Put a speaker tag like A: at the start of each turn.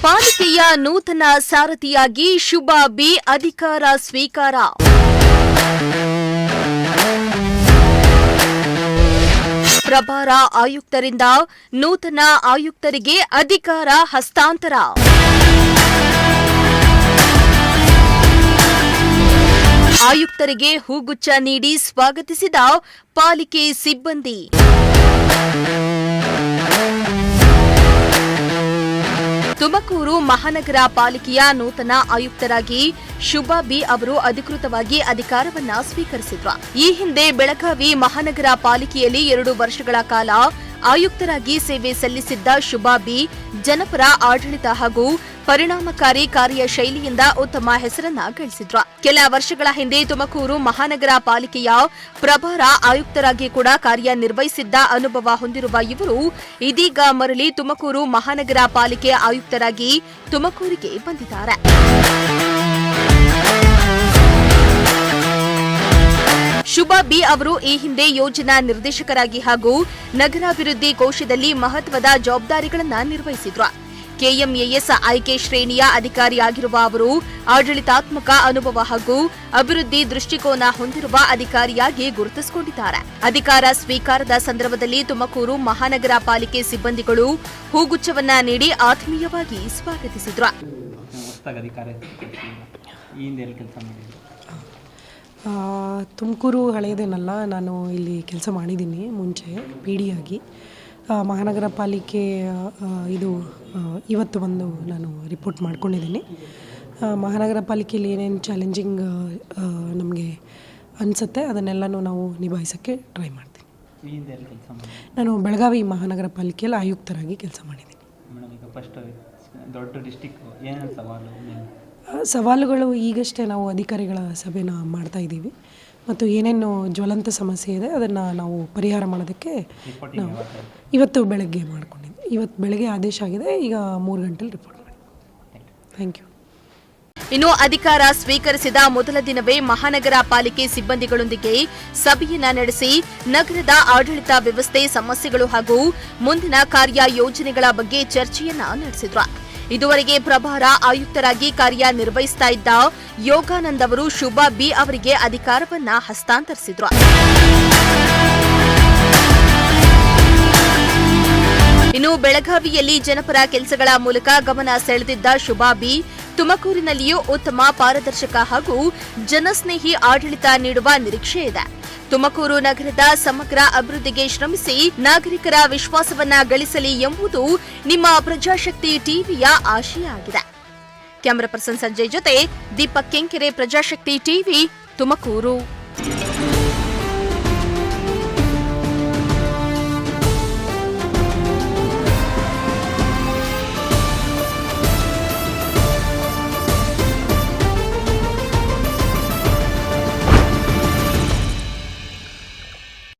A: ಪಾಲಿಕೆಯ ನೂತನ ಸಾರಥಿಯಾಗಿ ಶುಭಾ ಬಿ ಅಧಿಕಾರ ಸ್ವೀಕಾರ. ಪ್ರಭಾರ ಆಯುಕ್ತರಿಂದ ನೂತನ ಆಯುಕ್ತರಿಗೆ ಅಧಿಕಾರ ಹಸ್ತಾಂತರ. ಆಯುಕ್ತರಿಗೆ ಹೂಗುಚ್ಛ ನೀಡಿ ಸ್ವಾಗತಿಸಿದ ಪಾಲಿಕೆ ಸಿಬ್ಬಂದಿ. ತುಮಕೂರು ಮಹಾನಗರ ಪಾಲಿಕೆಯ ನೂತನ ಆಯುಕ್ತರಾಗಿ ಶುಭಾ ಬಿ ಅವರು ಅಧಿಕೃತವಾಗಿ ಅಧಿಕಾರವನ್ನ ಸ್ವೀಕರಿಸಿದ್ರು. ಈ ಹಿಂದೆ ಬೆಳಗಾವಿ ಮಹಾನಗರ ಪಾಲಿಕೆಯಲ್ಲಿ 2 ವರ್ಷಗಳ ಕಾಲ ಆಯುಕ್ತರಾಗಿ ಸೇವೆ ಸಲ್ಲಿಸಿದ್ದ ಶುಭಾ ಬಿ ಜನಪರ ಆಡಳಿತ ಹಾಗೂ ಪರಿಣಾಮಕಾರಿ ಕಾರ್ಯಶೈಲಿಯಿಂದ ಉತ್ತಮ ಹೆಸರನ್ನ ಗಳಿಸಿದ್ರು. ಕೆಲ ವರ್ಷಗಳ ಹಿಂದೆ ತುಮಕೂರು ಮಹಾನಗರ ಪಾಲಿಕೆಯ ಪ್ರಭಾರ ಆಯುಕ್ತರಾಗಿ ಕೂಡ ಕಾರ್ಯನಿರ್ವಹಿಸಿದ್ದ ಅನುಭವ ಹೊಂದಿರುವ ಇವರು ಇದೀಗ ಮರಳಿ ತುಮಕೂರು ಮಹಾನಗರ ಪಾಲಿಕೆ ಆಯುಕ್ತರಾಗಿ ತುಮಕೂರಿಗೆ ಬಂದಿದ್ದಾರೆ. ಶುಭಾ ಬಿ ಅವರು ಈ ಹಿಂದೆ ಯೋಜನಾ ನಿರ್ದೇಶಕರಾಗಿ ಹಾಗೂ ನಗರಾಭಿವೃದ್ಧಿ ಕೋಶದಲ್ಲಿ ಮಹತ್ವದ ಜವಾಬ್ದಾರಿಗಳನ್ನು ನಿರ್ವಹಿಸಿದ್ರು. ಕೆಎಂಎಎಸ್ ಆಯ್ಕೆ ಶ್ರೇಣಿಯ ಅಧಿಕಾರಿಯಾಗಿರುವ ಅವರು ಆಡಳಿತಾತ್ಮಕ ಅನುಭವ ಹಾಗೂ ಅಭಿವೃದ್ಧಿ ದೃಷ್ಟಿಕೋನ ಹೊಂದಿರುವ ಅಧಿಕಾರಿಯಾಗಿ ಗುರುತಿಸಿಕೊಂಡಿದ್ದಾರೆ. ಅಧಿಕಾರ ಸ್ವೀಕಾರದ ಸಂದರ್ಭದಲ್ಲಿ ತುಮಕೂರು ಮಹಾನಗರ ಪಾಲಿಕೆ ಸಿಬ್ಬಂದಿಗಳು ಹೂಗುಚ್ಛವನ್ನ ನೀಡಿ ಆತ್ಮೀಯವಾಗಿ ಸ್ವಾಗತಿಸಿದ್ರು.
B: ತುಮಕೂರು ಹಳೆಯದೇನಲ್ಲ, ನಾನು ಇಲ್ಲಿ ಕೆಲಸ ಮಾಡಿದ್ದೀನಿ ಮುಂಚೆ PD ಆಗಿ. ಮಹಾನಗರ ಪಾಲಿಕೆ ಇವತ್ತು ಬಂದು ನಾನು ರಿಪೋರ್ಟ್ ಮಾಡ್ಕೊಂಡಿದ್ದೀನಿ. ಮಹಾನಗರ ಪಾಲಿಕೆಯಲ್ಲಿ ಏನೇನು ಚಾಲೆಂಜಿಂಗ್ ನಮಗೆ ಅನಿಸುತ್ತೆ ಅದನ್ನೆಲ್ಲನೂ ನಾವು ನಿಭಾಯಿಸೋಕ್ಕೆ ಟ್ರೈ ಮಾಡ್ತೀನಿ. ನಾನು ಬೆಳಗಾವಿ ಮಹಾನಗರ ಪಾಲಿಕೆಯಲ್ಲಿ ಆಯುಕ್ತರಾಗಿ ಕೆಲಸ ಮಾಡಿದ್ದೀನಿ. ಸವಾಲುಗಳು ಈಗಷ್ಟೇ ನಾವು ಅಧಿಕಾರಿಗಳ ಸಭೆನ ಮಾಡ್ತಾ ಇದ್ದೀವಿ ಮತ್ತು ಏನೇನು ಜ್ವಲಂತ ಸಮಸ್ಯೆ ಇದೆ ಅದನ್ನು ನಾವು ಪರಿಹಾರ ಮಾಡೋದಕ್ಕೆ ನಾವು ಇವತ್ತು ಬೆಳಗ್ಗೆ ಮಾಡ್ಕೊಂಡಿದ್ವಿ. ಇವತ್ತು ಬೆಳಗ್ಗೆ ಆದೇಶ ಆಗಿದೆ, ಈಗ 3 ಗಂಟೆಲಿ ರಿಪೋರ್ಟ್ ಮಾಡಿ. Thank you.
A: ಇನ್ನು ಅಧಿಕಾರ ಸ್ವೀಕರಿಸಿದ ಮೊದಲ ದಿನವೇ ಮಹಾನಗರ ಪಾಲಿಕೆ ಸಿಬ್ಬಂದಿಗಳೊಂದಿಗೆ ಸಭೆಯನ್ನ ನಡೆಸಿ ನಗರದ ಆಡಳಿತ ವ್ಯವಸ್ಥೆ ಸಮಸ್ಯೆಗಳು ಹಾಗೂ ಮುಂದಿನ ಕಾರ್ಯ ಯೋಜನೆಗಳ ಬಗ್ಗೆ ಚರ್ಚೆಯನ್ನ ನಡೆಸಿದ್ರು. ಇದುವರೆಗೆ ಪ್ರಭಾರ ಆಯುಕ್ತರಾಗಿ ಕಾರ್ಯನಿರ್ವಹಿಸ್ತಾ ಇದ್ದ ಯೋಗಾನಂದ್ ಅವರು ಶುಭಾ ಬಿ ಅವರಿಗೆ ಅಧಿಕಾರವನ್ನ ಹಸ್ತಾಂತರಿಸಿದ್ರು. ಇನ್ನು ಬೆಳಗಾವಿಯಲ್ಲಿ ಜನಪರ ಕೆಲಸಗಳ ಮೂಲಕ ಗಮನ ಸೆಳೆದಿದ್ದ ಶುಭಾ ಬಿ ತುಮಕೂರಿನಲ್ಲಿಯೂ ಉತ್ತಮ ಪಾರದರ್ಶಕ ಹಾಗೂ ಜನಸ್ನೇಹಿ ಆಡಳಿತ ನೀಡುವ ನಿರೀಕ್ಷೆ ಇದೆ. ತುಮಕೂರು ನಗರದ ಸಮಗ್ರ ಅಭಿವೃದ್ಧಿಗೆ ಶ್ರಮಿಸಿ ನಾಗರಿಕರ ವಿಶ್ವಾಸವನ್ನ ಗಳಿಸಲಿ ಎಂಬುದು ನಿಮ್ಮ ಪ್ರಜಾಶಕ್ತಿ ಟಿವಿಯ ಆಶಯ ಆಗಿದೆ. ಕ್ಯಾಮರಾ ಪರ್ಸನ್ ಸಂಜಯ್ ಜೊತೆ ದೀಪಕ್ ಕೆಂಕೆರೆ, ಪ್ರಜಾಶಕ್ತಿ ಟಿವಿ, ತುಮಕೂರು.